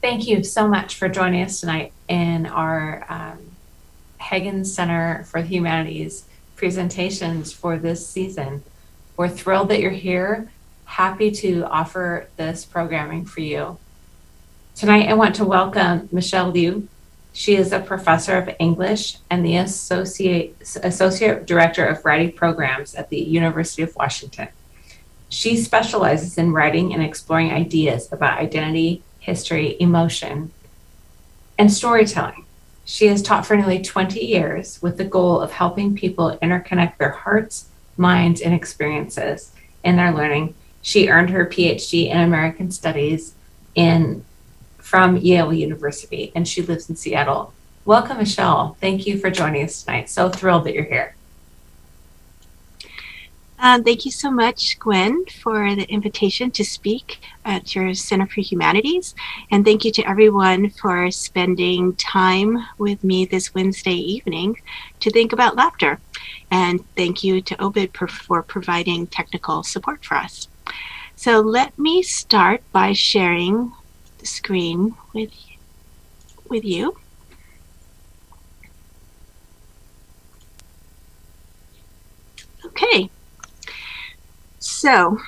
Thank you so much for joining us tonight in our Hagen Center for the Humanities presentations for this season. We're thrilled that you're here, happy to offer this programming for you. Tonight, I want to welcome Michelle Liu. She is a professor of English and the Associate Director of Writing Programs at the University of Washington. She specializes in writing and exploring ideas about identity, history, emotion, and storytelling. She has taught for nearly 20 years with the goal of helping people interconnect their hearts, minds, and experiences in their learning. She earned her PhD in American Studies from Yale University, and she lives in Seattle. Welcome, Michelle. Thank you for joining us tonight. So thrilled that you're here. Thank you so much, Gwen, for the invitation to speak at your Center for Humanities. And thank you to everyone for spending time with me this Wednesday evening to think about laughter. And thank you to Obid for providing technical support for us. So let me start by sharing the screen with you. Okay. So,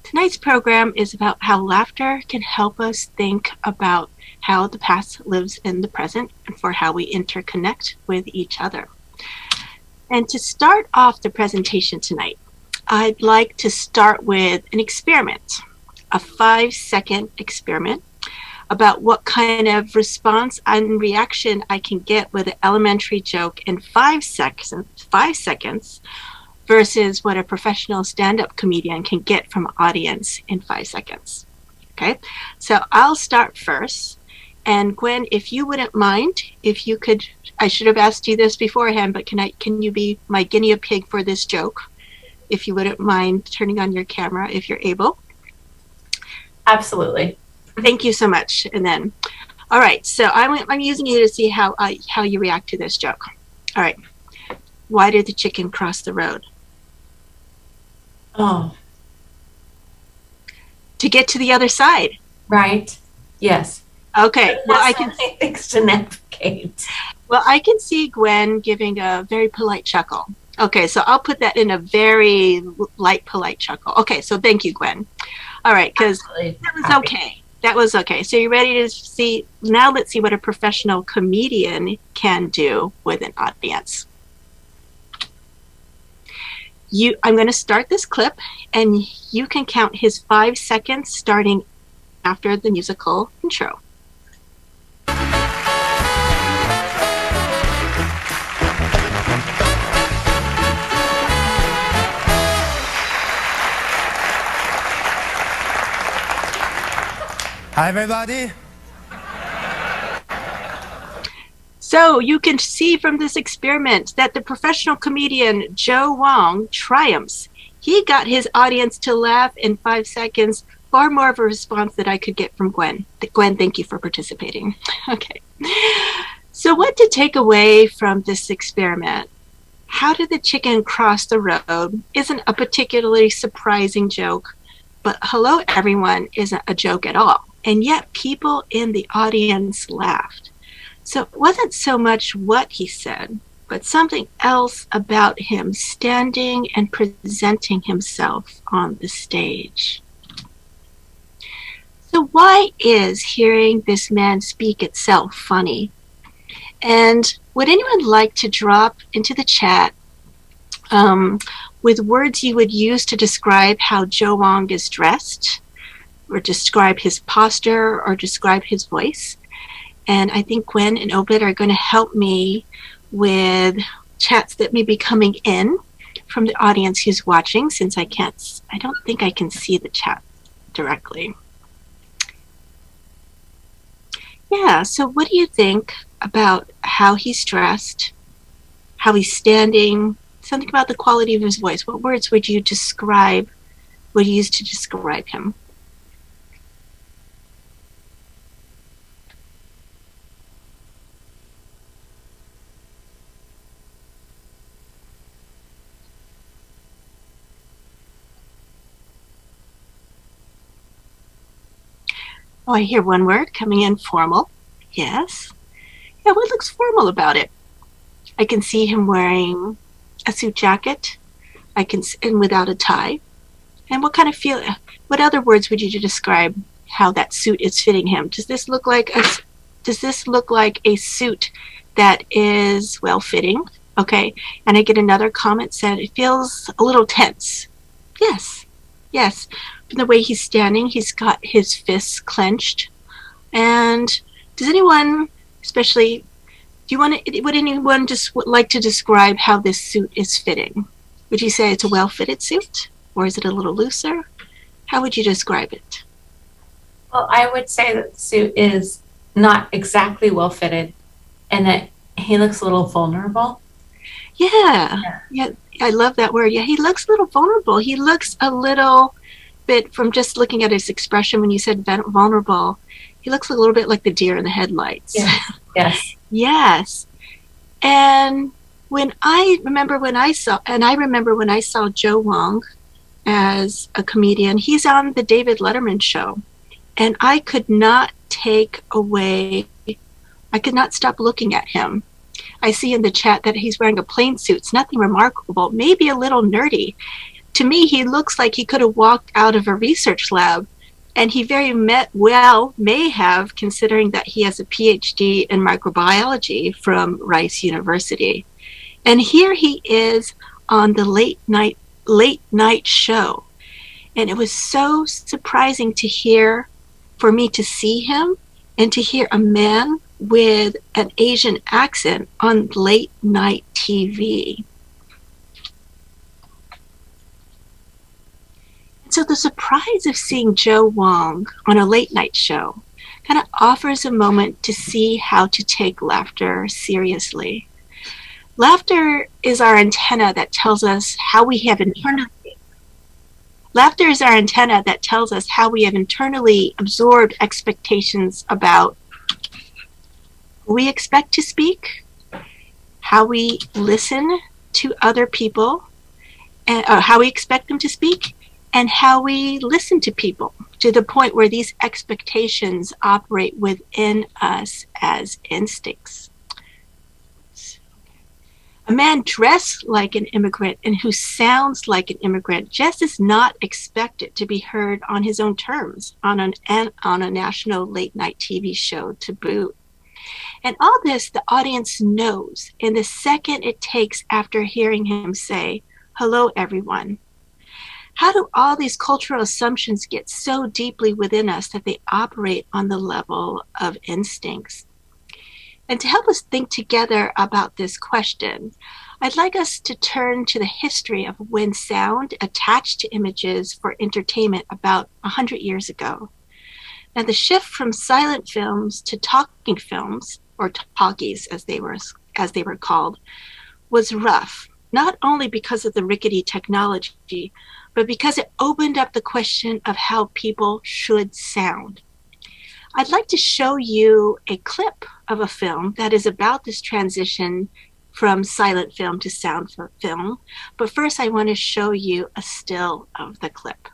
tonight's program is about how laughter can help us think about how the past lives in the present and for how we interconnect with each other. And to start off the presentation tonight, I'd like to start with an experiment, a 5-second experiment about what kind of response and reaction I can get with an elementary joke in 5 seconds versus what a professional stand-up comedian can get from an audience in 5 seconds. Okay, so I'll start first. And Gwen, if you wouldn't mind, if you could, I should have asked you this beforehand, but can you be my guinea pig for this joke? If you wouldn't mind turning on your camera, if you're able. Absolutely. Thank you so much. And then, all right, so I'm using you to see how you react to this joke. All right, why did the chicken cross the road? Oh. To get to the other side. Right. Yes. Okay. Well, I can say things to navigate. Well, I can see Gwen giving a very polite chuckle. Okay, so I'll put that in a very light, polite chuckle. Okay, so thank you, Gwen. All right, because that was okay. That was okay. So you ready to see? Now let's see what a professional comedian can do with an audience. I'm going to start this clip, and you can count his 5 seconds starting after the musical intro. Hi, everybody. So you can see from this experiment that the professional comedian Joe Wong triumphs. He got his audience to laugh in 5 seconds, far more of a response that I could get from Gwen. Gwen, thank you for participating. Okay. So what to take away from this experiment? How did the chicken cross the road isn't a particularly surprising joke, but hello everyone isn't a joke at all. And yet people in the audience laughed. So it wasn't so much what he said, but something else about him standing and presenting himself on the stage. So why is hearing this man speak itself funny? And would anyone like to drop into the chat with words you would use to describe how Joe Wong is dressed, or describe his posture, or describe his voice? And I think Gwen and Obid are going to help me with chats that may be coming in from the audience who's watching, since I don't think I can see the chat directly. Yeah, so what do you think about how he's dressed, how he's standing, something about the quality of his voice? What words would you use to describe him? Oh, I hear one word coming in, formal. Yes. Yeah, what looks formal about it? I can see him wearing a suit jacket. And without a tie. And what other words would you describe how that suit is fitting him? Does this look like a suit that is well fitting? Okay. And I get another comment said it feels a little tense. Yes. Yes. From the way he's standing, he's got his fists clenched. And does anyone, especially, would anyone just like to describe how this suit is fitting? Would you say it's a well-fitted suit? Or is it a little looser? How would you describe it? Well, I would say that the suit is not exactly well fitted and that he looks a little vulnerable. Yeah. Yeah. Yeah, I love that word. Yeah, he looks a little vulnerable. He looks a little bit, from just looking at his expression when you said vulnerable, he looks a little bit like the deer in the headlights. Yes. Yes. Yes. And I remember when I saw Joe Wong as a comedian. He's on the David Letterman show, and I could not stop looking at him. I see in the chat that he's wearing a plain suit. It's nothing remarkable, maybe a little nerdy. To me, he looks like he could have walked out of a research lab, and he may have, considering that he has a PhD in microbiology from Rice University. And here he is on the late night show. And it was so surprising for me to see him and to hear a man with an Asian accent on late night TV. So the surprise of seeing Joe Wong on a late night show kind of offers a moment to see how to take laughter seriously. Laughter is our antenna that tells us how we have internally absorbed expectations about who we expect to speak, how we listen to other people, and how we expect them to speak, and how we listen to people, to the point where these expectations operate within us as instincts. A man dressed like an immigrant and who sounds like an immigrant just is not expected to be heard on his own terms on a national late night TV show to boot. And all this the audience knows in the second it takes after hearing him say, "Hello, everyone." How do all these cultural assumptions get so deeply within us that they operate on the level of instincts? And to help us think together about this question, I'd like us to turn to the history of when sound attached to images for entertainment about 100 years ago. Now, the shift from silent films to talking films, or talkies as they were called, was rough, not only because of the rickety technology, but because it opened up the question of how people should sound. I'd like to show you a clip of a film that is about this transition from silent film to sound film. But first, I want to show you a still of the clip.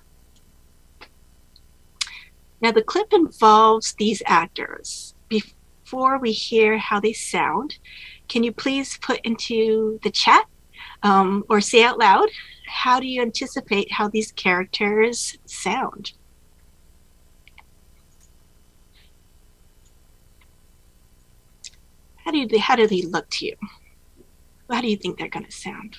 Now, the clip involves these actors. Before we hear how they sound, can you please put into the chat or say out loud, how do you anticipate how these characters sound? How do they look to you? How do you think they're going to sound?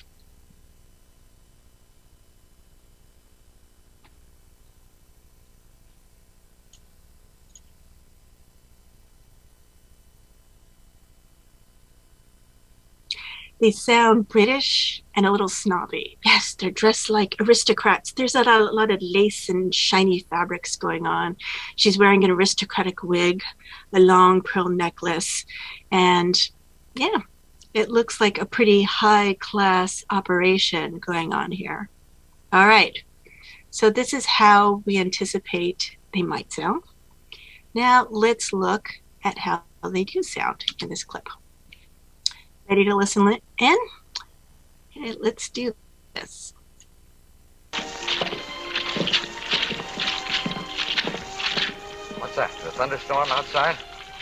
They sound British and a little snobby. Yes, they're dressed like aristocrats. There's a lot of lace and shiny fabrics going on. She's wearing an aristocratic wig, a long pearl necklace, and yeah, it looks like a pretty high-class operation going on here. All right, so this is how we anticipate they might sound. Now let's look at how they do sound in this clip. Ready to listen in? Okay, let's do this. What's that? A thunderstorm outside?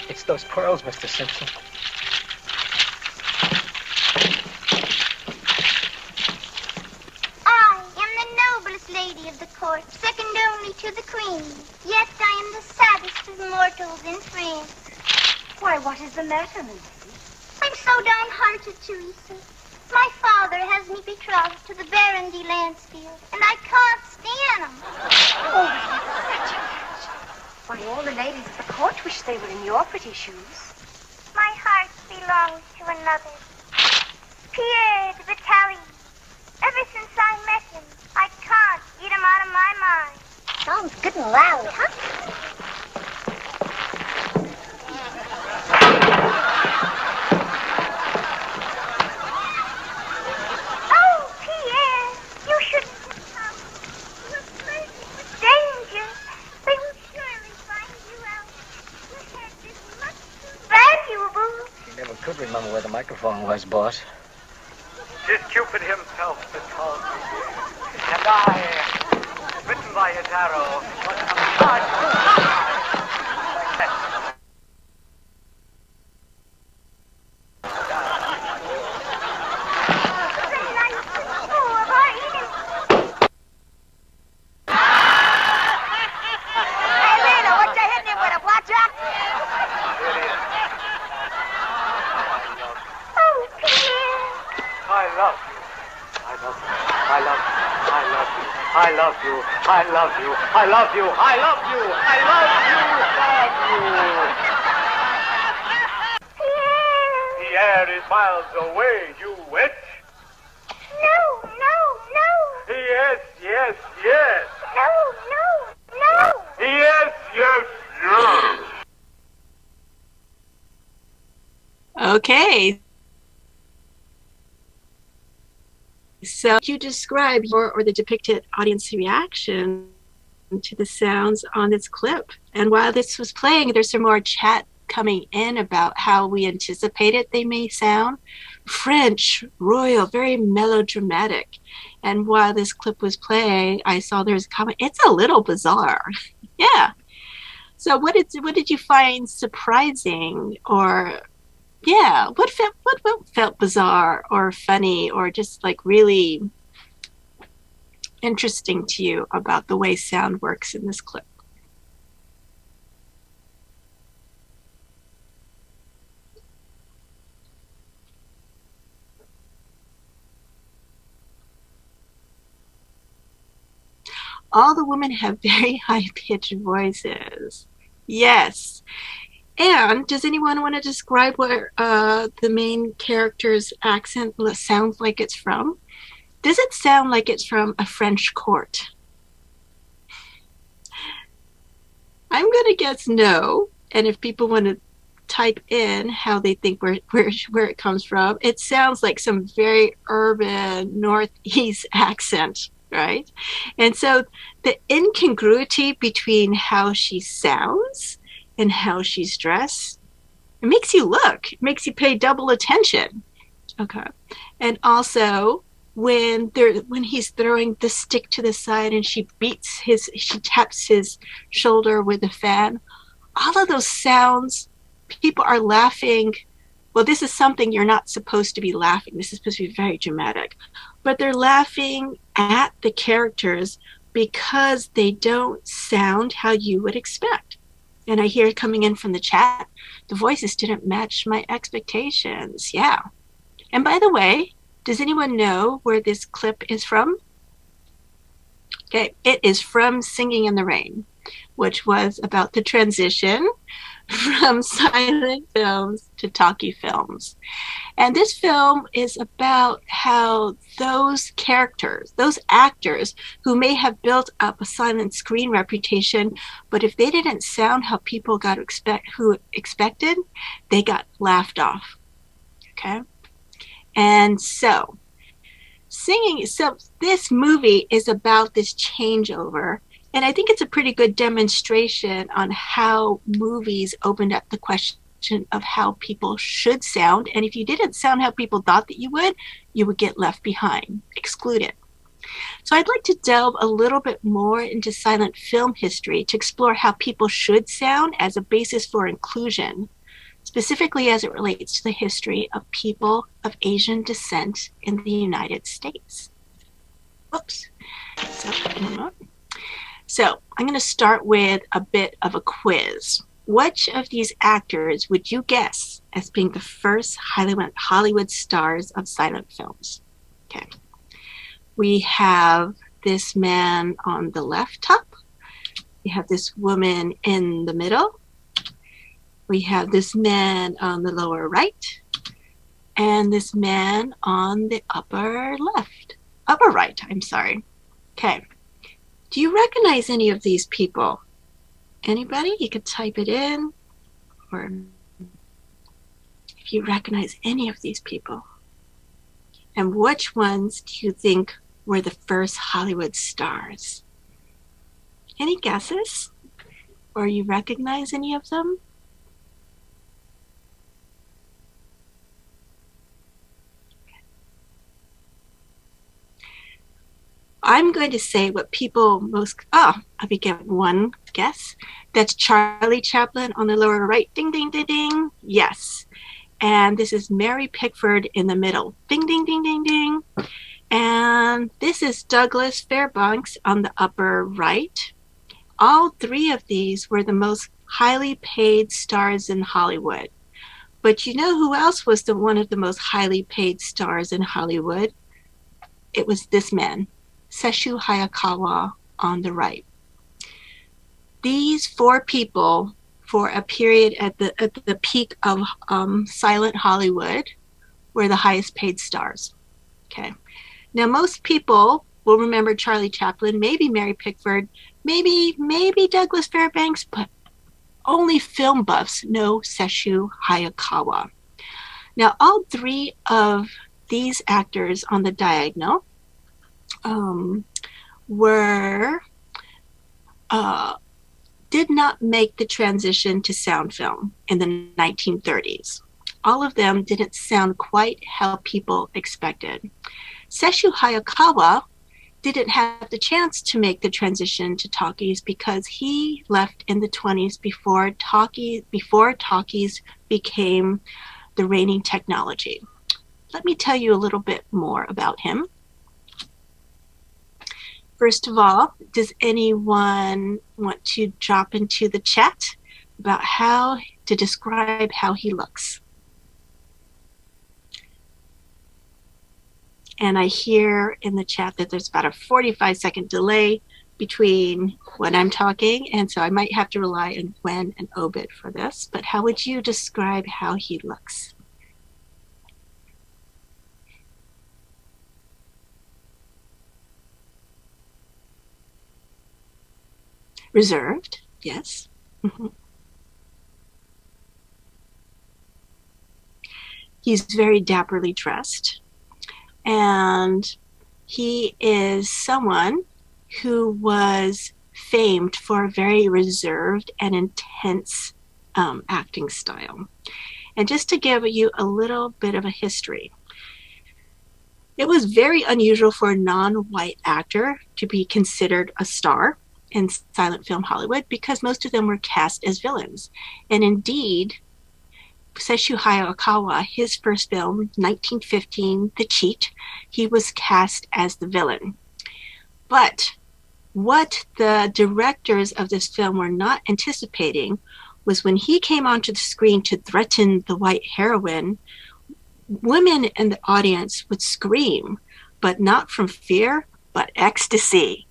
It's those pearls, Mr. Simpson. I am the noblest lady of the court, second only to the queen. Yet I am the saddest of mortals in France. Why, what is the matter, Milady? I'm so downhearted, Teresa. My father has me betrothed to the Baron de Lansfield, and I can't stand him. Oh, such a match. Why, all the ladies of the court wish they were in your pretty shoes. My heart belongs to another. Pierre de Vitali. Ever since I met him, I can't get him out of my mind. Sounds good and loud, huh? Oh, Pierre, you shouldn't have come. You're flirting with danger. They will surely find you out. Your head is much too valuable. She never could remember where the microphone was, boss. 'Tis Cupid himself that calls me. And I, bitten by his arrow, I love you. I love you. I love you. I love you. I love you. Pierre is miles away, you witch. No, no, no. Yes, yes, yes. No, no, no. Yes, yes, yes. Okay. So you describe your or the depicted audience reaction to the sounds on this clip. And while this was playing, there's some more chat coming in about how we anticipated they may sound. French, royal, very melodramatic. And while this clip was playing, I saw there's a comment, it's a little bizarre. Yeah. So what did you find surprising, or yeah, what felt bizarre or funny or just like really interesting to you about the way sound works in this clip? All the women have very high-pitched voices. Yes. And does anyone want to describe where the main character's accent sounds like it's from? Does it sound like it's from a French court? I'm going to guess no. And if people want to type in how they think where it comes from, it sounds like some very urban Northeast accent, right? And so the incongruity between how she sounds and how she's dressed, it makes you look, it makes you pay double attention. Okay. And also when he's throwing the stick to the side and she taps his shoulder with a fan, all of those sounds, people are laughing. Well, this is something you're not supposed to be laughing. This is supposed to be very dramatic, but they're laughing at the characters because they don't sound how you would expect. And I hear coming in from the chat, the voices didn't match my expectations. Yeah. And by the way, does anyone know where this clip is from? Okay, it is from Singing in the Rain, which was about the transition from silent films to talkie films. And this film is about how those characters, those actors who may have built up a silent screen reputation, but if they didn't sound how people expected, they got laughed off. Okay? And so this movie is about this changeover. And I think it's a pretty good demonstration on how movies opened up the question of how people should sound. And if you didn't sound how people thought that you would get left behind, excluded. So I'd like to delve a little bit more into silent film history to explore how people should sound as a basis for inclusion, specifically as it relates to the history of people of Asian descent in the United States. Whoops. So I'm going to start with a bit of a quiz. Which of these actors would you guess as being the first Hollywood stars of silent films? Okay. We have this man on the left top. We have this woman in the middle. We have this man on the lower right. And this man on the upper right, I'm sorry. Okay. Do you recognize any of these people? Anybody? You could type it in, or if you recognize any of these people. And which ones do you think were the first Hollywood stars? Any guesses? Or you recognize any of them? I'm going to say what people most, I get one guess. That's Charlie Chaplin on the lower right. Ding, ding, ding, ding. Yes. And this is Mary Pickford in the middle. Ding, ding, ding, ding, ding. And this is Douglas Fairbanks on the upper right. All three of these were the most highly paid stars in Hollywood. But you know who else was one of the most highly paid stars in Hollywood? It was this man, Sesshu Hayakawa on the right. These four people, for a period at the peak of silent Hollywood, were the highest paid stars. Okay. Now, most people will remember Charlie Chaplin, maybe Mary Pickford, maybe Douglas Fairbanks, but only film buffs know Sesshu Hayakawa. Now, all three of these actors on the diagonal did not make the transition to sound film in the 1930s. All of them didn't sound quite how people expected. Sesshu Hayakawa didn't have the chance to make the transition to talkies because he left in the 20s before talkies became the reigning technology. Let me tell you a little bit more about him. First of all, does anyone want to drop into the chat about how to describe how he looks? And I hear in the chat that there's about a 45-second delay between when I'm talking, and so I might have to rely on Gwen and Obit for this. But how would you describe how he looks? Reserved, yes. Mm-hmm. He's very dapperly dressed, and he is someone who was famed for a very reserved and intense acting style. And just to give you a little bit of a history, it was very unusual for a non-white actor to be considered a star in silent film Hollywood because most of them were cast as villains. And indeed, Sesshu Hayakawa, his first film, 1915, The Cheat, he was cast as the villain. But what the directors of this film were not anticipating was when he came onto the screen to threaten the white heroine, women in the audience would scream, but not from fear, but ecstasy.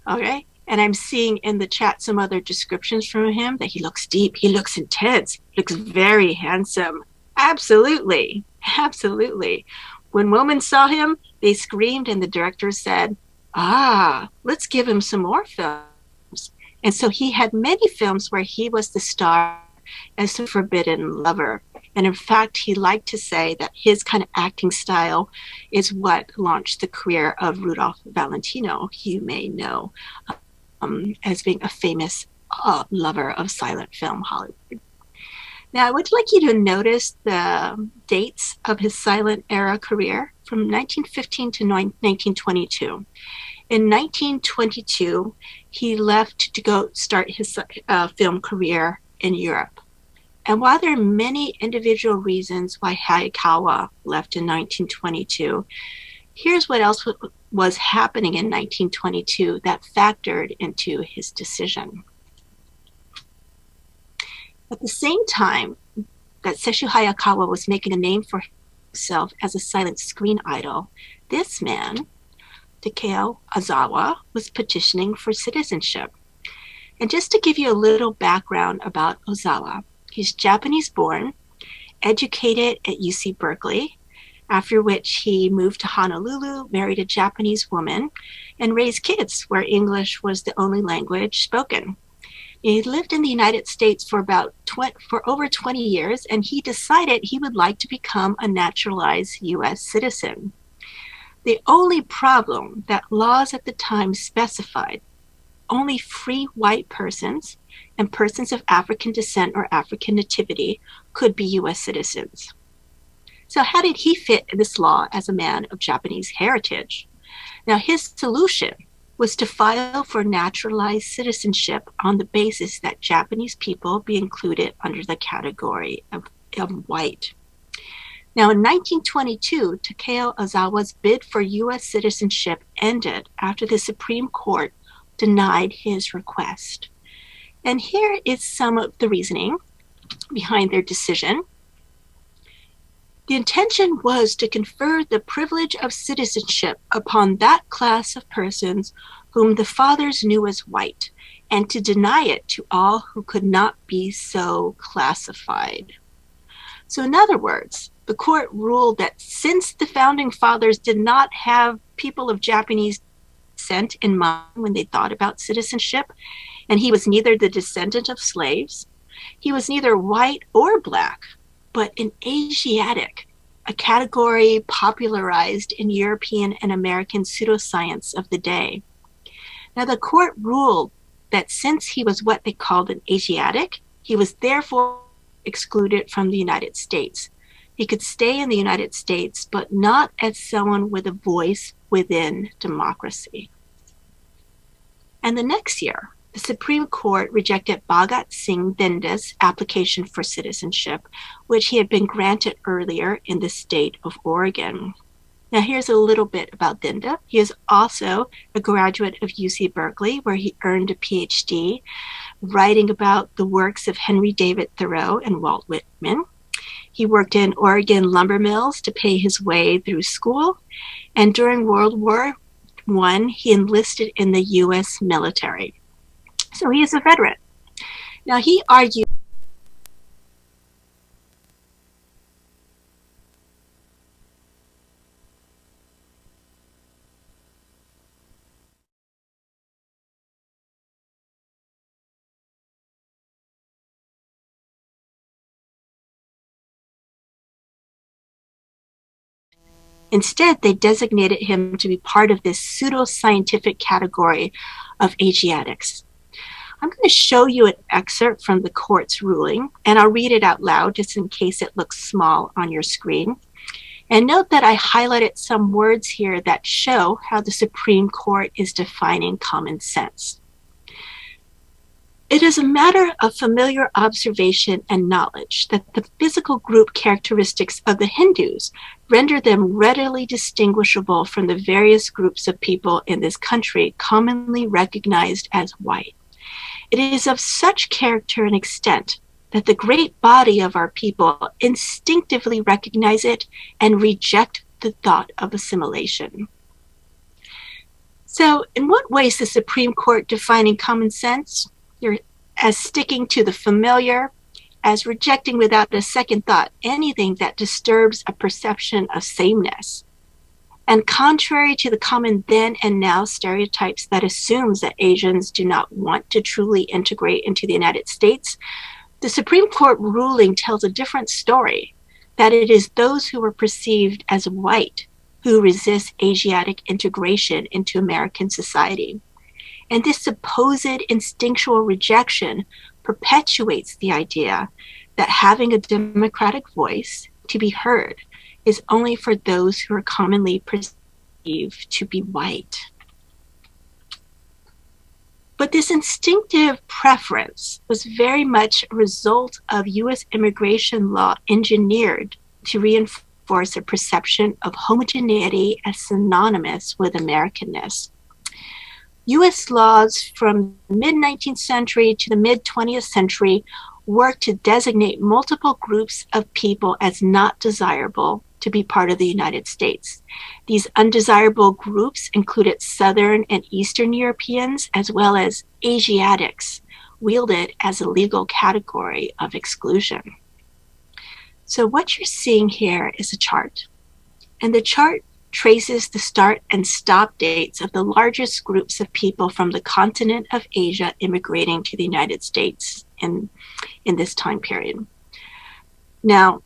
Okay? And I'm seeing in the chat some other descriptions from him that he looks deep, he looks intense, looks very handsome. Absolutely. Absolutely. When women saw him, they screamed and the director said, let's give him some more films. And so he had many films where he was the star as the forbidden lover. And in fact, he liked to say that his kind of acting style is what launched the career of Rudolph Valentino, you may know, as being a famous lover of silent film Hollywood. Now, I would like you to notice the dates of his silent era career from 1915 to 1922. In 1922, he left to go start his film career in Europe. And while there are many individual reasons why Hayakawa left in 1922, here's what else was happening in 1922 that factored into his decision. At the same time that Seishu Hayakawa was making a name for himself as a silent screen idol, this man, Takeo Azawa, was petitioning for citizenship. And just to give you a little background about Ozawa, he's Japanese-born, educated at UC Berkeley, after which he moved to Honolulu, married a Japanese woman, and raised kids where English was the only language spoken. He lived in the United States for over 20 years, and he decided he would like to become a naturalized U.S. citizen. The only problem that laws at the time specified only free white persons and persons of African descent or African nativity could be U.S. citizens. So how did he fit in this law as a man of Japanese heritage? Now, his solution was to file for naturalized citizenship on the basis that Japanese people be included under the category of white. Now, in 1922, Takeo Azawa's bid for U.S. citizenship ended after the Supreme Court denied his request. And here is some of the reasoning behind their decision. The intention was to confer the privilege of citizenship upon that class of persons whom the fathers knew as white, and to deny it to all who could not be so classified. So in other words, the court ruled that since the founding fathers did not have people of Japanese descent in mind when they thought about citizenship, and he was neither the descendant of slaves, he was neither white or black, but an Asiatic, a category popularized in European and American pseudoscience of the day. Now, the court ruled that since he was what they called an Asiatic, he was therefore excluded from the United States. He could stay in the United States, but not as someone with a voice within democracy. And the next year, the Supreme Court rejected Bhagat SinghBendes' application for citizenship, which he had been granted earlier in the state of Oregon. Now, here's a little bit about Bende. He is also a graduate of UC Berkeley, where he earned a PhD, writing about the works of Henry David Thoreau and Walt Whitman. He worked in Oregon lumber mills to pay his way through school, and during World War I, he enlisted in the U.S. military. So he is a veteran. Now, he argued instead, they designated him to be part of this pseudo-scientific category of Asiatics. I'm going to show you an excerpt from the court's ruling, and I'll read it out loud just in case it looks small on your screen. And note that I highlighted some words here that show how the Supreme Court is defining common sense. It is a matter of familiar observation and knowledge that the physical group characteristics of the Hindus render them readily distinguishable from the various groups of people in this country commonly recognized as white. It is of such character and extent that the great body of our people instinctively recognize it and reject the thought of assimilation. So, in what ways is the Supreme Court defining common sense? As sticking to the familiar, as rejecting without a second thought anything that disturbs a perception of sameness. And contrary to the common then and now stereotypes that assumes that Asians do not want to truly integrate into the United States, the Supreme Court ruling tells a different story, that it is those who are perceived as white who resist Asiatic integration into American society. And this supposed instinctual rejection perpetuates the idea that having a democratic voice to be heard is only for those who are commonly perceived to be white. But this instinctive preference was very much a result of US immigration law engineered to reinforce a perception of homogeneity as synonymous with Americanness. US laws from the mid-19th century to the mid-20th century worked to designate multiple groups of people as not desirable to be part of the United States. These undesirable groups included Southern and Eastern Europeans, as well as Asiatics, wielded as a legal category of exclusion. So what you're seeing here is a chart, and the chart traces the start and stop dates of the largest groups of people from the continent of Asia immigrating to the United States in this time period. Now,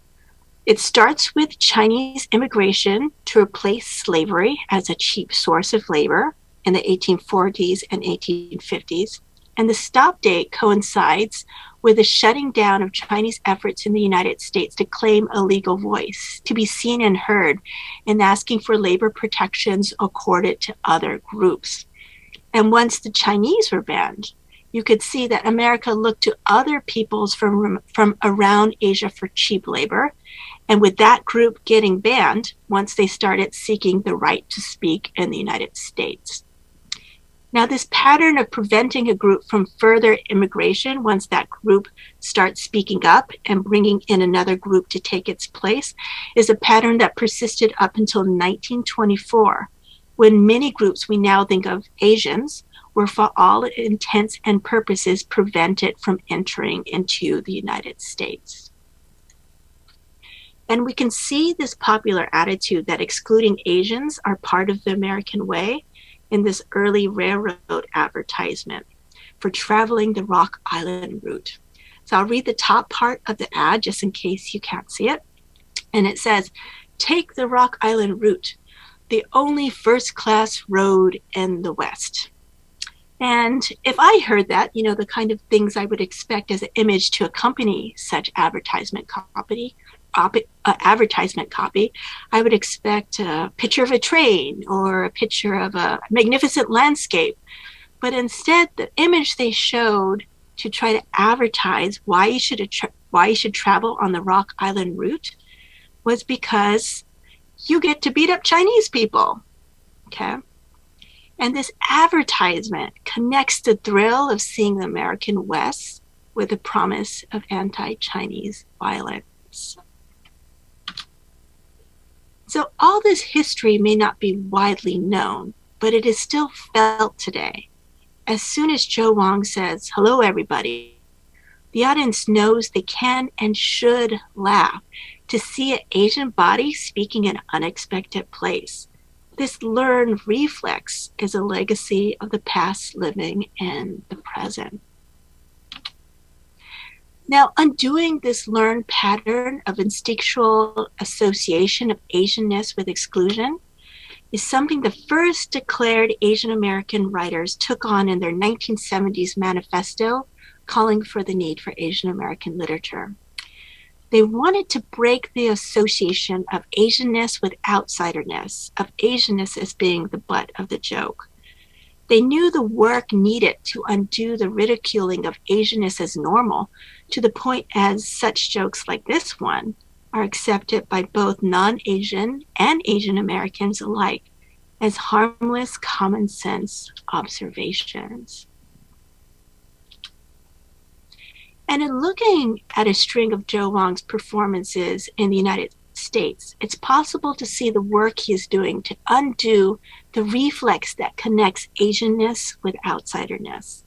it starts with Chinese immigration to replace slavery as a cheap source of labor in the 1840s and 1850s, and the stop date coincides with the shutting down of Chinese efforts in the United States to claim a legal voice, to be seen and heard, and asking for labor protections accorded to other groups. And once the Chinese were banned, you could see that America looked to other peoples from around Asia for cheap labor. And with that group getting banned, once they started seeking the right to speak in the United States. Now, this pattern of preventing a group from further immigration, once that group starts speaking up and bringing in another group to take its place, is a pattern that persisted up until 1924, when many groups we now think of Asians were, for all intents and purposes, prevented from entering into the United States. And we can see this popular attitude that excluding Asians are part of the American way in this early railroad advertisement for traveling the Rock Island route. So I'll read the top part of the ad just in case you can't see it. And it says, "Take the Rock Island route, the only first-class road in the West." And if I heard that, you know, the kind of things I would expect as an image to accompany such advertisement copy, I would expect a picture of a train or a picture of a magnificent landscape. But instead, the image they showed to try to advertise why you should travel on the Rock Island route was because you get to beat up Chinese people. Okay. And this advertisement connects the thrill of seeing the American West with the promise of anti-Chinese violence. So all this history may not be widely known, but it is still felt today. As soon as Joe Wong says, "Hello, everybody," the audience knows they can and should laugh to see an Asian body speaking in an unexpected place. This learned reflex is a legacy of the past living in the present. Now, undoing this learned pattern of instinctual association of Asianness with exclusion is something the first declared Asian American writers took on in their 1970s manifesto, calling for the need for Asian American literature. They wanted to break the association of Asianness with outsiderness, of Asianness as being the butt of the joke. They knew the work needed to undo the ridiculing of Asianness as normal, to the point as such jokes like this one are accepted by both non-Asian and Asian Americans alike as harmless common sense observations. And in looking at a string of Joe Wong's performances in the United States, it's possible to see the work he is doing to undo the reflex that connects Asianness with outsiderness.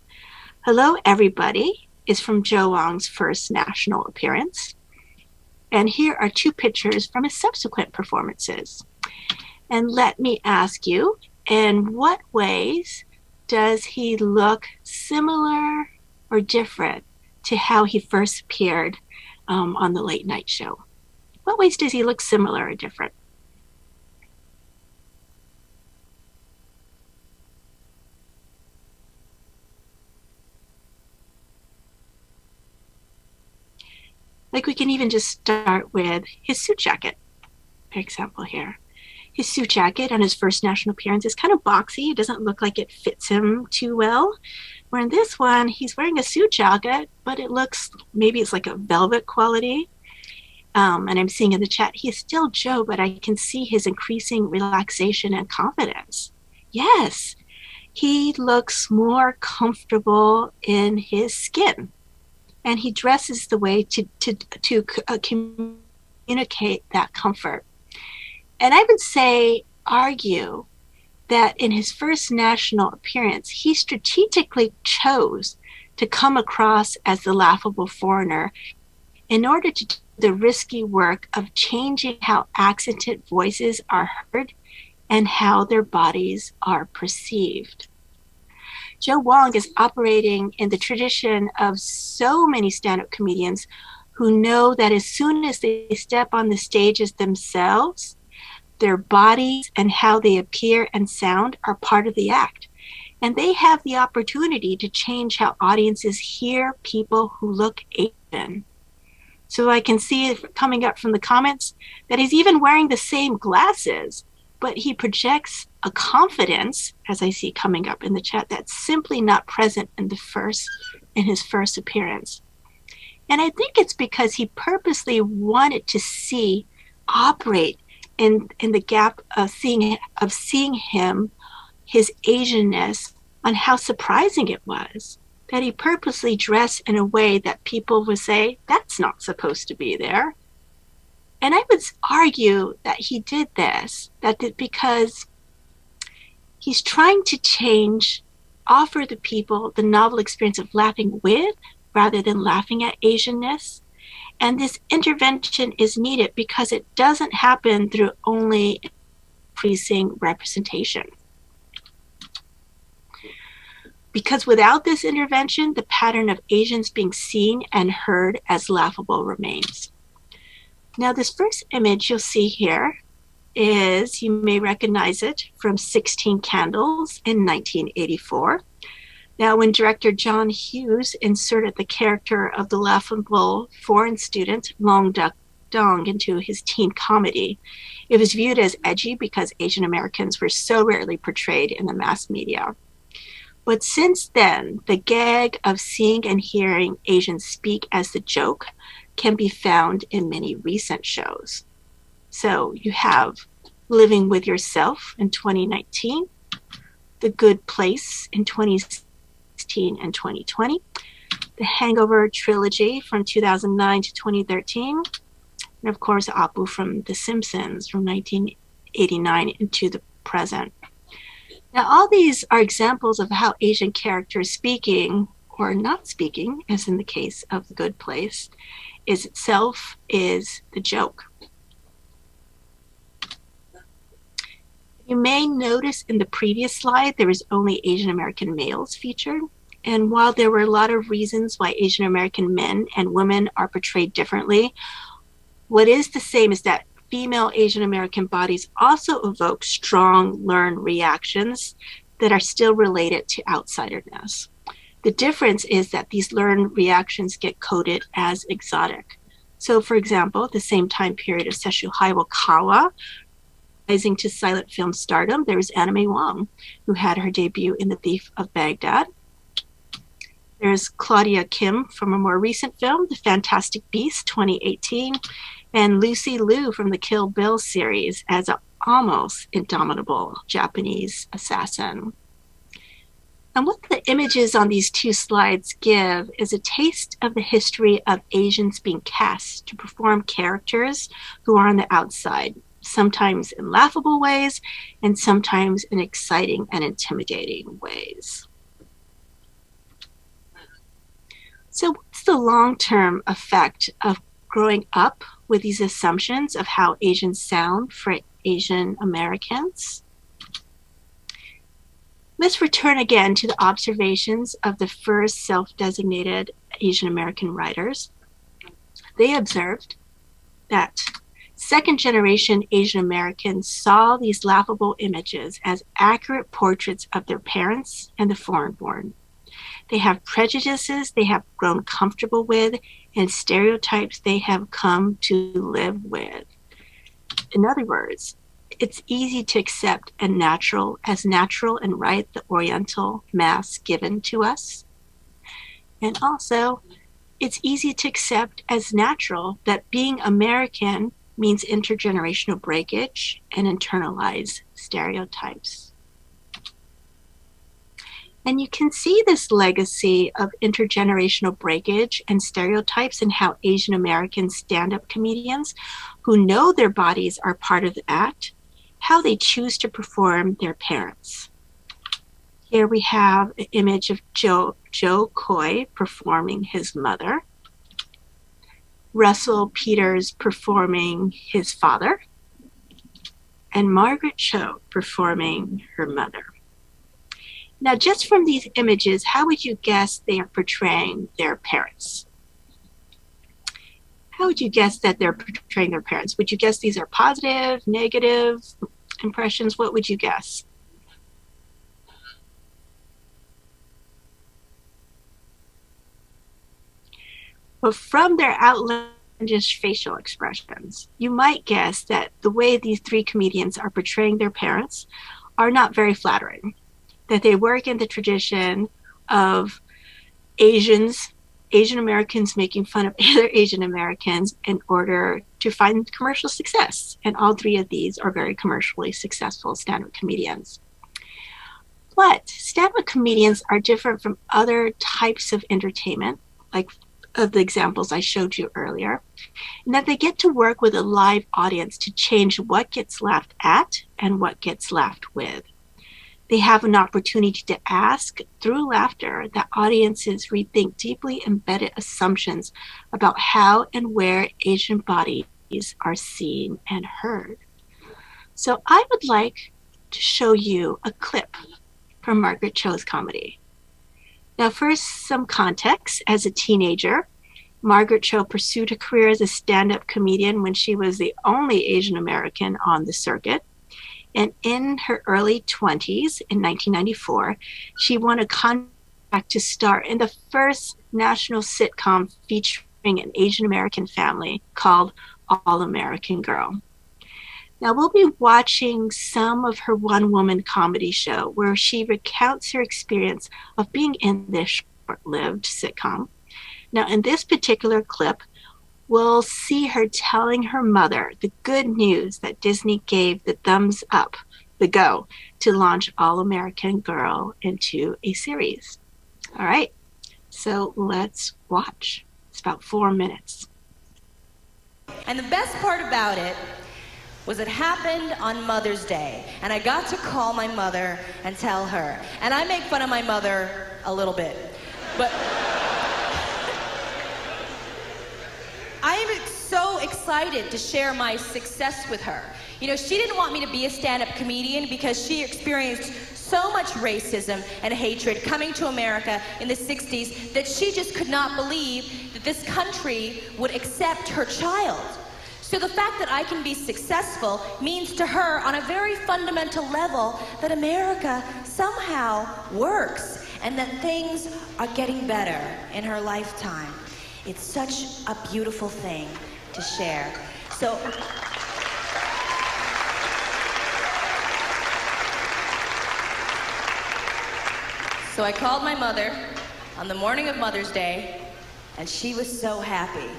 Hello, Everybody is from Joe Wong's first national appearance. And here are two pictures from his subsequent performances. And let me ask you, in what ways does he look similar or different to how he first appeared on the late night show? What ways does he look similar or different? Like we can even just start with his suit jacket, for example here. His suit jacket on his first national appearance is kind of boxy. It doesn't look like it fits him too well. Where in this one, he's wearing a suit jacket, but it looks, maybe it's like a velvet quality. And I'm seeing in the chat, he is still Joe, but I can see his increasing relaxation and confidence. Yes, he looks more comfortable in his skin. And he dresses the way to communicate that comfort. And I would say, argue, that in his first national appearance, he strategically chose to come across as the laughable foreigner in order to do the risky work of changing how accented voices are heard and how their bodies are perceived. Joe Wong is operating in the tradition of so many stand-up comedians who know that as soon as they step on the stage as themselves, their bodies and how they appear and sound are part of the act. And they have the opportunity to change how audiences hear people who look Asian. So I can see it coming up from the comments that he's even wearing the same glasses, but he projects a confidence, as I see coming up in the chat, that's simply not present in his first appearance. And I think it's because he purposely wanted to operate in the gap of seeing him, his Asianness, on how surprising it was that he purposely dressed in a way that people would say, that's not supposed to be there. And I would argue that he did this, because he's trying to offer the people the novel experience of laughing with rather than laughing at Asianness. And this intervention is needed because it doesn't happen through only increasing representation. Because without this intervention, the pattern of Asians being seen and heard as laughable remains. Now, this first image you'll see here is, you may recognize it from 16 Candles in 1984. Now, when director John Hughes inserted the character of the laughable foreign student Long Duck Dong into his teen comedy, it was viewed as edgy because Asian Americans were so rarely portrayed in the mass media. But since then, the gag of seeing and hearing Asians speak as the joke can be found in many recent shows. So you have Living with Yourself in 2019, The Good Place in 2016 and 2020, the Hangover trilogy from 2009 to 2013, and of course Apu from The Simpsons from 1989 into the present. Now, all these are examples of how Asian characters speaking or not speaking, as in the case of The Good Place, is the joke. You may notice in the previous slide, there is only Asian American males featured. And while there were a lot of reasons why Asian American men and women are portrayed differently, what is the same is that female Asian American bodies also evoke strong learned reactions that are still related to outsiderness. The difference is that these learned reactions get coded as exotic. So, for example, at the same time period of Sesshu Hayakawa rising to silent film stardom, there was Anna May Wong, who had her debut in The Thief of Baghdad. There's Claudia Kim from a more recent film, The Fantastic Beast, 2018, and Lucy Liu from the Kill Bill series as an almost indomitable Japanese assassin. And what the images on these two slides give is a taste of the history of Asians being cast to perform characters who are on the outside, sometimes in laughable ways and sometimes in exciting and intimidating ways. So what's the long-term effect of growing up with these assumptions of how Asians sound for Asian Americans? Let's return again to the observations of the first self-designated Asian American writers. They observed that second-generation Asian Americans saw these laughable images as accurate portraits of their parents and the foreign-born. They have prejudices they have grown comfortable with and stereotypes they have come to live with. In other words, it's easy to accept as natural and right the Oriental mass given to us. And also, it's easy to accept as natural that being American means intergenerational breakage and internalized stereotypes. And you can see this legacy of intergenerational breakage and stereotypes in how Asian American stand-up comedians who know their bodies are part of the act, how they choose to perform their parents. Here we have an image of Joe Coy performing his mother, Russell Peters performing his father, and Margaret Cho performing her mother. Now, just from these images, how would you guess they are portraying their parents? How would you guess that they're portraying their parents? Would you guess these are positive, negative impressions? What would you guess? But from their outlandish facial expressions, you might guess that the way these three comedians are portraying their parents are not very flattering, that they work in the tradition of Asian Americans making fun of other Asian Americans in order to find commercial success. And all three of these are very commercially successful stand-up comedians. But stand-up comedians are different from other types of entertainment, like of the examples I showed you earlier, in that they get to work with a live audience to change what gets laughed at and what gets laughed with. They have an opportunity to ask, through laughter, that audiences rethink deeply embedded assumptions about how and where Asian bodies are seen and heard. So I would like to show you a clip from Margaret Cho's comedy. Now, first, some context. As a teenager, Margaret Cho pursued a career as a stand-up comedian when she was the only Asian American on the circuit. And in her early 20s, in 1994, she won a contract to star in the first national sitcom featuring an Asian American family called All American Girl. Now, we'll be watching some of her one-woman comedy show where she recounts her experience of being in this short-lived sitcom. Now, in this particular clip, we'll see her telling her mother the good news that Disney gave the thumbs up, the go, to launch All American Girl into a series. All right, so let's watch. It's about 4 minutes. And the best part about it was it happened on Mother's Day, and I got to call my mother and tell her. And I make fun of my mother a little bit, but I am so excited to share my success with her. You know, she didn't want me to be a stand-up comedian because she experienced so much racism and hatred coming to America in the 60s that she just could not believe that this country would accept her child. So the fact that I can be successful means to her on a very fundamental level that America somehow works and that things are getting better in her lifetime. It's such a beautiful thing to share. So I called my mother on the morning of Mother's Day, and she was so happy.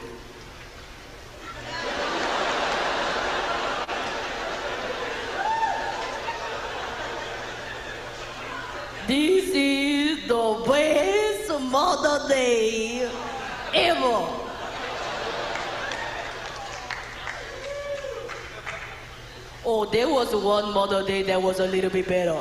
This is the best Mother's Day ever. Oh, there was one Mother's Day that was a little bit better.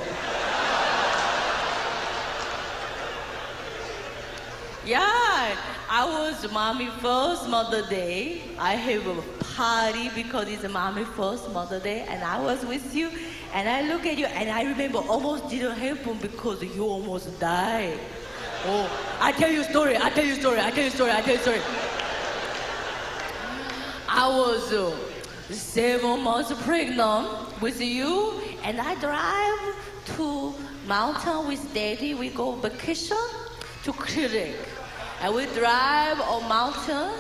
Yeah, I was Mommy's first Mother's Day. I have a party because it's Mommy's first Mother's Day, and I was with you, and I look at you, and I remember almost didn't happen because you almost died. Oh, I tell you a story. I was 7 months pregnant with you, and I drive to mountain with Daddy. We go vacation to Creek. And we drive on mountain,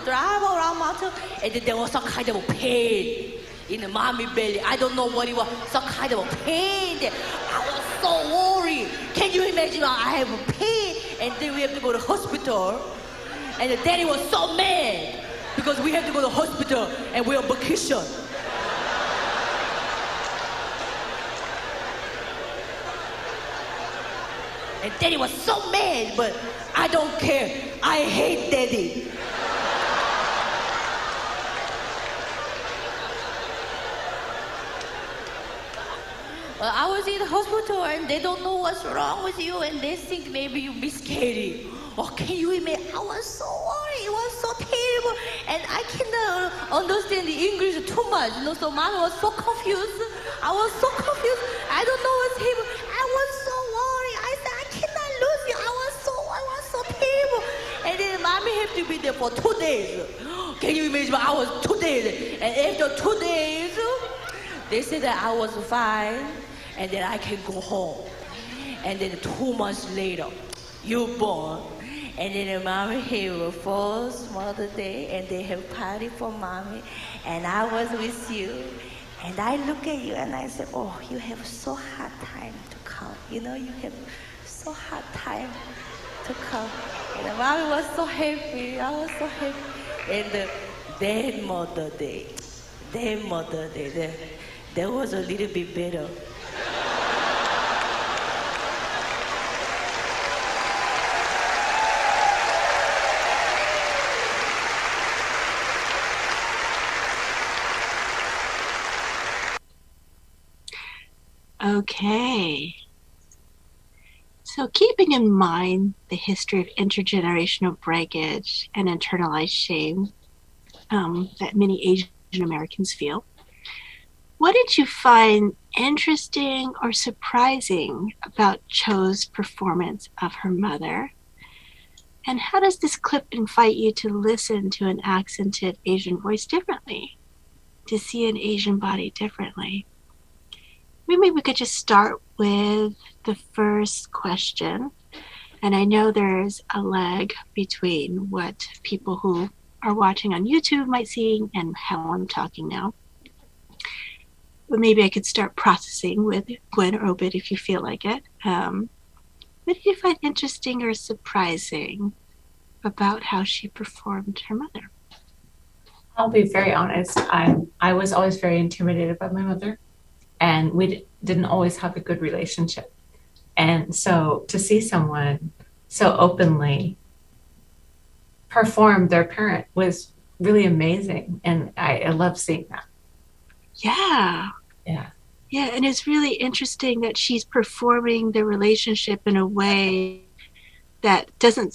drive around mountain, and then there was some kind of pain in the mommy belly. I don't know what it was, some kind of a pain. I was so worried. Can you imagine? I have a pain, and then we have to go to hospital. And the daddy was so mad because we have to go to hospital and we're on vacation. And daddy was so mad, but I don't care. I hate daddy. Well, I was in the hospital and they don't know what's wrong with you and they think maybe you be scary. Oh, can you imagine? I was so worried. It was so terrible. And I cannot understand the English too much. So mom was so confused. I was so confused. I don't know what's happening. I was so worried. I said, I cannot lose you. I was so terrible. And then mommy had to be there for 2 days. Can you imagine? I was 2 days. And after 2 days, they said that I was fine and then I can go home. And then 2 months later, you born. And then the mommy have a first Mother's Day and they have party for mommy. And I was with you. And I look at you and I said, oh, you have so hard time to come. You have so hard time to come. And the mommy was so happy. I was so happy. And then Mother's Day, that was a little bit better. Okay. So keeping in mind the history of intergenerational breakage and internalized shame that many Asian Americans feel, what did you find interesting or surprising about Cho's performance of her mother? And how does this clip invite you to listen to an accented Asian voice differently, to see an Asian body differently? Maybe we could just start with the first question. And I know there's a lag between what people who are watching on YouTube might see and how I'm talking now. But maybe I could start processing with Gwen or Obid if you feel like it. What did you find interesting or surprising about how she performed her mother? I'll be very honest. I was always very intimidated by my mother, and we didn't always have a good relationship. And so to see someone so openly perform their parent was really amazing. And I love seeing that. Yeah. Yeah. Yeah, and it's really interesting that she's performing the relationship in a way that doesn't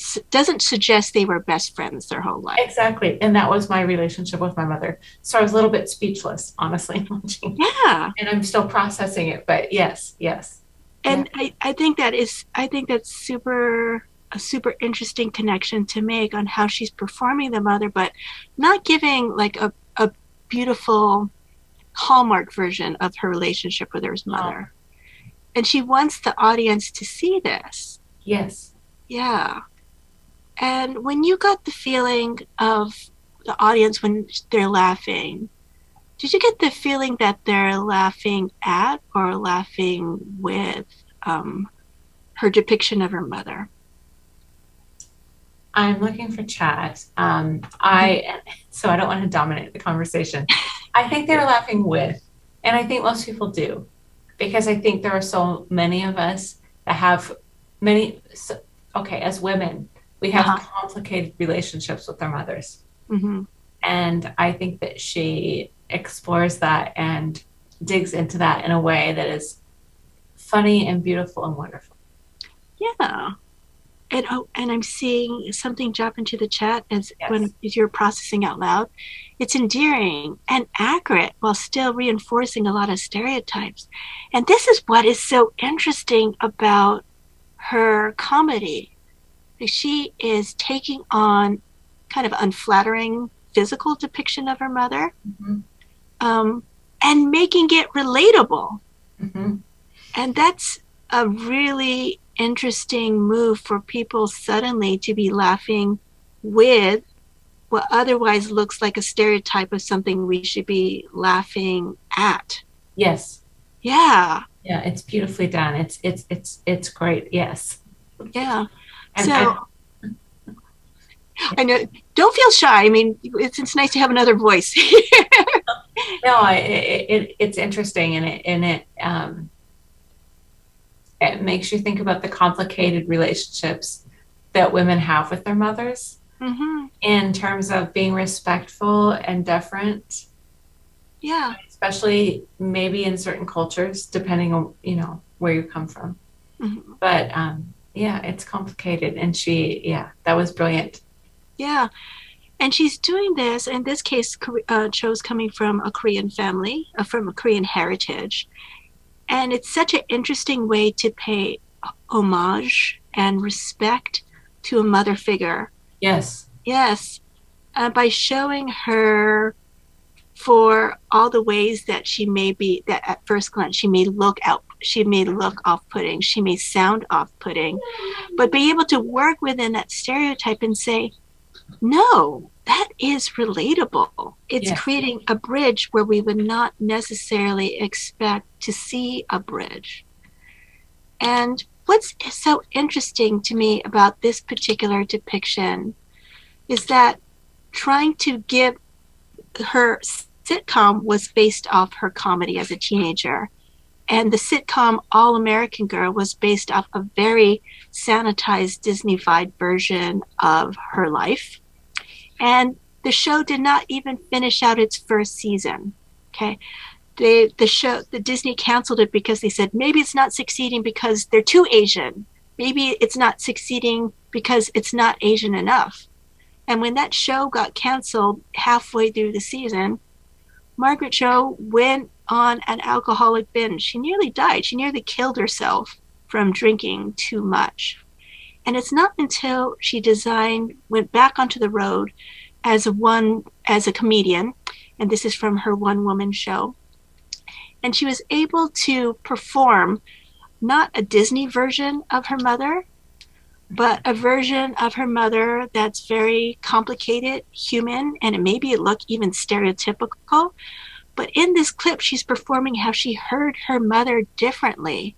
suggest they were best friends their whole life. Exactly. And that was my relationship with my mother. So I was a little bit speechless, honestly. Yeah. And I'm still processing it, but yes. And yeah. I think that's a super interesting connection to make on how she's performing the mother, but not giving like a beautiful Hallmark version of her relationship with her mother. Oh. And she wants the audience to see this. Yes. Yeah. And when you got the feeling of the audience when they're laughing, did you get the feeling that they're laughing at or laughing with her depiction of her mother? I'm looking for chat. So I don't want to dominate the conversation. I think they're laughing with, and I think most people do, because I think there are so many of us that have as women, we have complicated relationships with our mothers. Mm-hmm. And I think that she explores that and digs into that in a way that is funny and beautiful and wonderful. Yeah. And I'm seeing something drop into the chat as you're processing out loud. It's endearing and accurate while still reinforcing a lot of stereotypes. And this is what is so interesting about her comedy. She is taking on kind of unflattering physical depiction of her mother, and making it relatable. Mm-hmm. And that's a really interesting move for people suddenly to be laughing with what otherwise looks like a stereotype of something we should be laughing at. Yes. Yeah. Yeah, it's beautifully done. It's great. Yes. Yeah. And So I know, don't feel shy. I mean, it's nice to have another voice. no, it's interesting, and it makes you think about the complicated relationships that women have with their mothers Mm-hmm. in terms of being respectful and deferent. Yeah. Especially maybe in certain cultures, depending on, where you come from. Mm-hmm. But yeah, it's complicated. And that was brilliant. Yeah. And she's doing this, in this case, shows coming from a Korean family, from a Korean heritage. And it's such an interesting way to pay homage and respect to a mother figure. Yes. Yes. By showing her for all the ways that she may be, that at first glance she may look off-putting, she may sound off-putting, but be able to work within that stereotype and say, no, that is relatable. It's creating a bridge where we would not necessarily expect to see a bridge. And what's so interesting to me about this particular depiction is that trying to give her sitcom was based off her comedy as a teenager. And the sitcom All American Girl was based off a very sanitized, Disney-fied version of her life. And the show did not even finish out its first season. Okay. The Disney canceled it because they said maybe it's not succeeding because they're too Asian. Maybe it's not succeeding because it's not Asian enough. And when that show got canceled halfway through the season, Margaret Cho went on an alcoholic binge. She nearly died. She nearly killed herself from drinking too much. And it's not until she went back onto the road as a comedian, and this is from her one-woman show, and she was able to perform not a Disney version of her mother, but a version of her mother that's very complicated, human, and maybe it looked even stereotypical. But in this clip, she's performing how she heard her mother differently,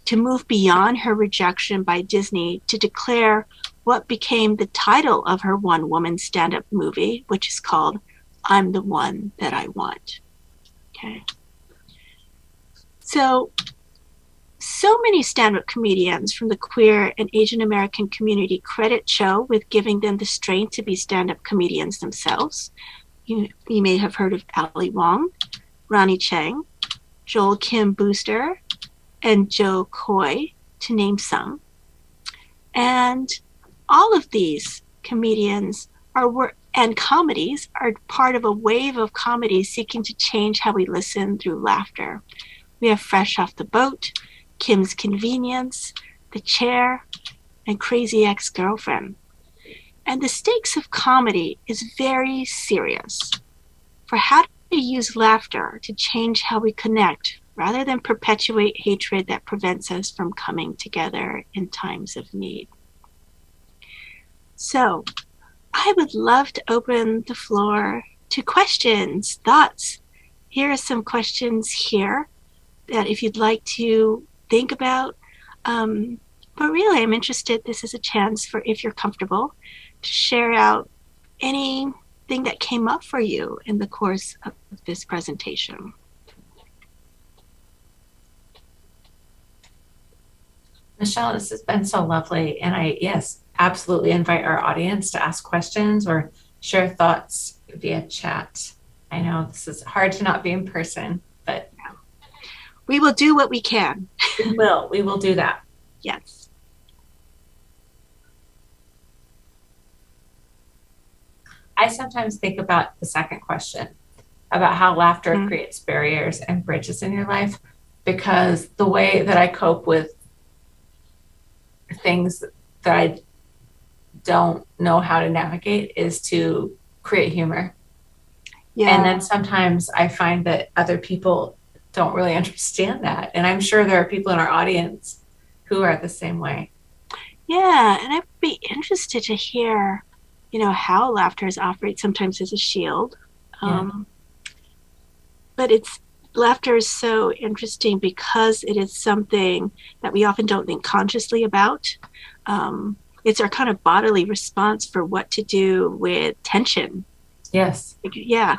to move beyond her rejection by Disney to declare what became the title of her one-woman stand-up movie, which is called I'm the One That I Want. Okay. So many stand-up comedians from the queer and Asian American community credit Cho with giving them the strength to be stand-up comedians themselves. You may have heard of Ali Wong, Ronnie Chang, Joel Kim Booster, and Joe Coy, to name some. And all of these comedians and comedies are part of a wave of comedies seeking to change how we listen through laughter. We have Fresh Off the Boat, Kim's Convenience, The Chair, and Crazy Ex-Girlfriend. And the stakes of comedy is very serious. For how to use laughter to change how we connect rather than perpetuate hatred that prevents us from coming together in times of need. So I would love to open the floor to questions, thoughts. Here are some questions here that if you'd like to think about. But really, I'm interested, this is a chance for, if you're comfortable, to share out anything that came up for you in the course of this presentation. Michelle, this has been so lovely. And I absolutely invite our audience to ask questions or share thoughts via chat. I know this is hard to not be in person, but we will do what we can. We will do that. Yes. I sometimes think about the second question, about how laughter creates barriers and bridges in your life, because the way that I cope with things that I don't know how to navigate is to create humor. Yeah. And then sometimes I find that other people don't really understand that. And I'm sure there are people in our audience who are the same way. Yeah, and I'd be interested to hear how laughter is operated sometimes as a shield. Yeah. But laughter is so interesting because it is something that we often don't think consciously about. It's our kind of bodily response for what to do with tension. Yes. Yeah.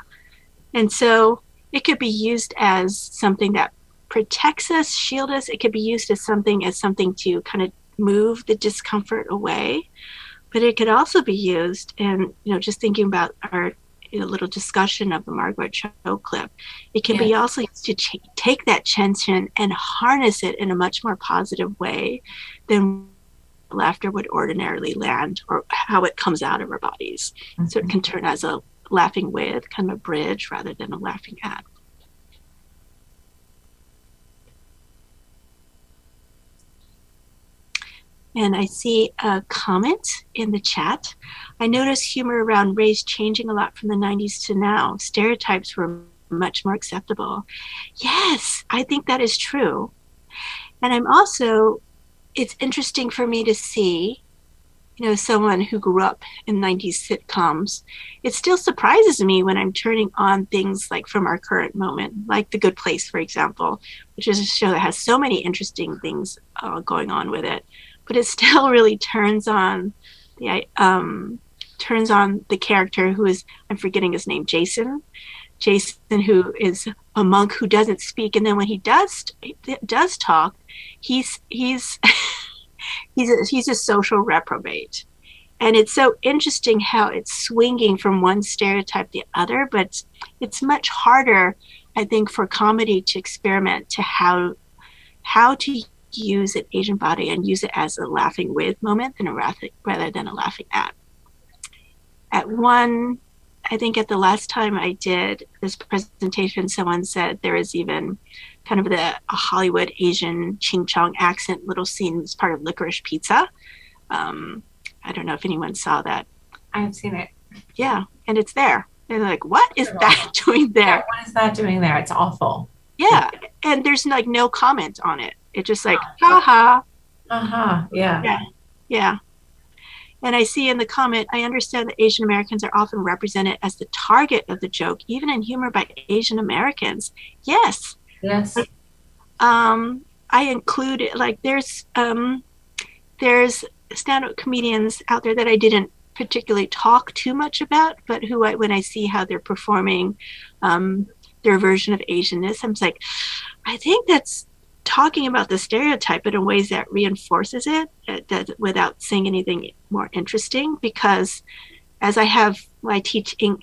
And so it could be used as something that protects us, shield us. It could be used as something to kind of move the discomfort away. But it could also be used, and just thinking about our little discussion of the Margaret Cho clip, it can be also used to take that tension and harness it in a much more positive way than laughter would ordinarily land, or how it comes out of our bodies. Mm-hmm. So it can turn as a laughing with, kind of a bridge rather than a laughing at. And I see a comment in the chat. I noticed humor around race changing a lot from the 90s to now. Stereotypes were much more acceptable. Yes, I think that is true. And it's interesting for me to see, someone who grew up in 90s sitcoms. It still surprises me when I'm turning on things like from our current moment, like The Good Place, for example, which is a show that has so many interesting things going on with it. But it still really turns on the character who is, I'm forgetting his name, Jason, who is a monk who doesn't speak, and then when he does talk, he's he's a social reprobate. And it's so interesting how it's swinging from one stereotype to the other, but it's much harder, I think, for comedy to experiment to how to use an Asian body and use it as a laughing with moment rather than a laughing at. I think at the last time I did this presentation, someone said there is even kind of a Hollywood Asian ching chong accent little scene as part of Licorice Pizza. I don't know if anyone saw that. I have seen it. Yeah, and it's there. And they're like, what is that doing there? Yeah, what is that doing there? It's awful. Yeah, and there's like no comment on it. It's just like, ha ha. Yeah. Yeah. And I see in the comment, I understand that Asian Americans are often represented as the target of the joke, even in humor by Asian Americans. Yes. I include, like, there's stand-up comedians out there that I didn't particularly talk too much about, but when I see how they're performing their version of Asianness, I'm like, I think that's talking about the stereotype in ways that reinforces it without saying anything more interesting, because as I teach in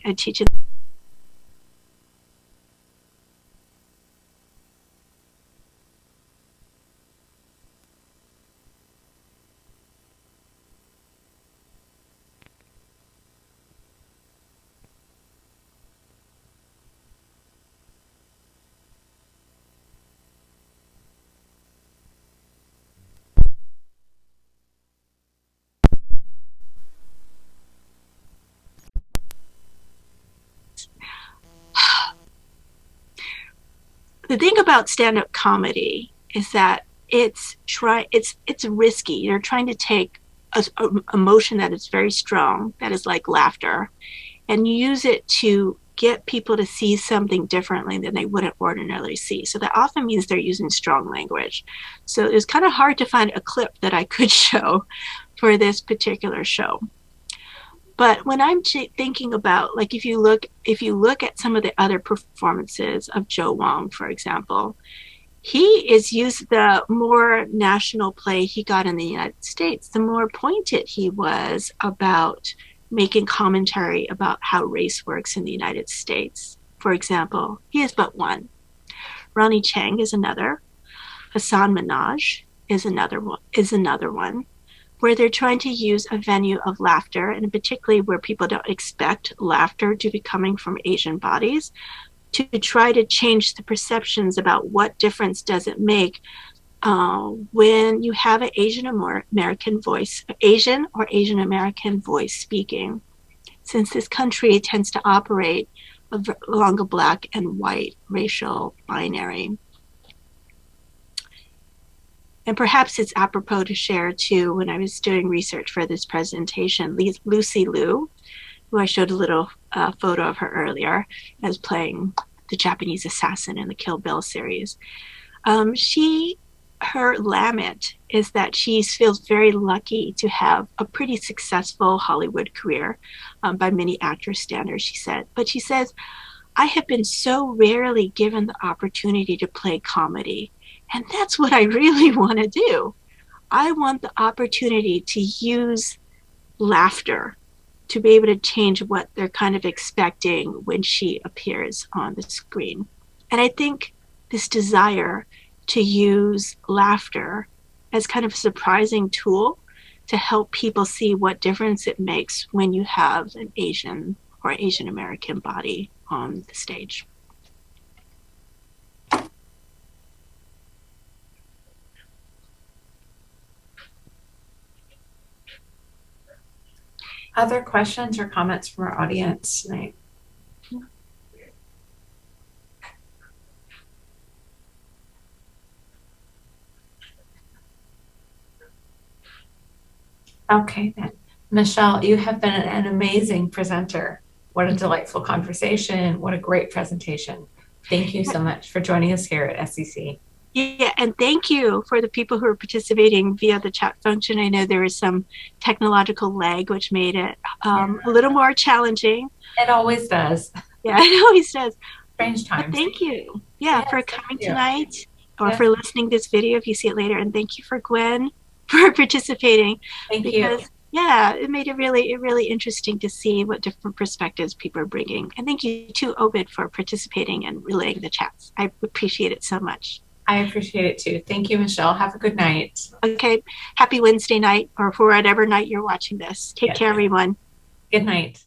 the thing about stand-up comedy is that it's risky. You're trying to take a emotion that is very strong, that is like laughter, and use it to get people to see something differently than they wouldn't ordinarily see. So that often means they're using strong language. So it was kind of hard to find a clip that I could show for this particular show. But when I'm thinking about, like, if you look at some of the other performances of Joe Wong, for example, he is used the more national play he got in the United States, the more pointed he was about making commentary about how race works in the United States. For example, he is but one. Ronnie Chang is another. Hassan Minhaj is another one, where they're trying to use a venue of laughter, and particularly where people don't expect laughter to be coming from Asian bodies, to try to change the perceptions about what difference does it make when you have an Asian American voice, Asian or Asian American voice speaking, since this country tends to operate along a black and white racial binary. And perhaps it's apropos to share too, when I was doing research for this presentation, Lucy Liu who I showed a little photo of her earlier as playing the Japanese assassin in the Kill Bill series. Her lament is that she feels very lucky to have a pretty successful Hollywood career by many actors' standards, she said. But she says, I have been so rarely given the opportunity to play comedy. And that's what I really want to do. I want the opportunity to use laughter to be able to change what they're kind of expecting when she appears on the screen. And I think this desire to use laughter as kind of a surprising tool to help people see what difference it makes when you have an Asian or Asian American body on the stage. Other questions or comments from our audience tonight? Okay, then. Michelle, you have been an amazing presenter. What a delightful conversation. What a great presentation. Thank you so much for joining us here at SCC. Yeah, and thank you for the people who are participating via the chat function. I know there was some technological lag, which made it a little more challenging. It always does. Yeah, it always does. Strange times. But thank you. Yeah, for coming tonight or Yes. for listening to this video if you see it later. And thank you for Gwen for participating. Thank because, you. Yeah, it made it really interesting to see what different perspectives people are bringing. And thank you to Obid for participating and relaying the chats. I appreciate it so much. I appreciate it too. Thank you, Michelle. Have a good night. Okay. Happy Wednesday night or for whatever night you're watching this. Take care, everyone. Good night.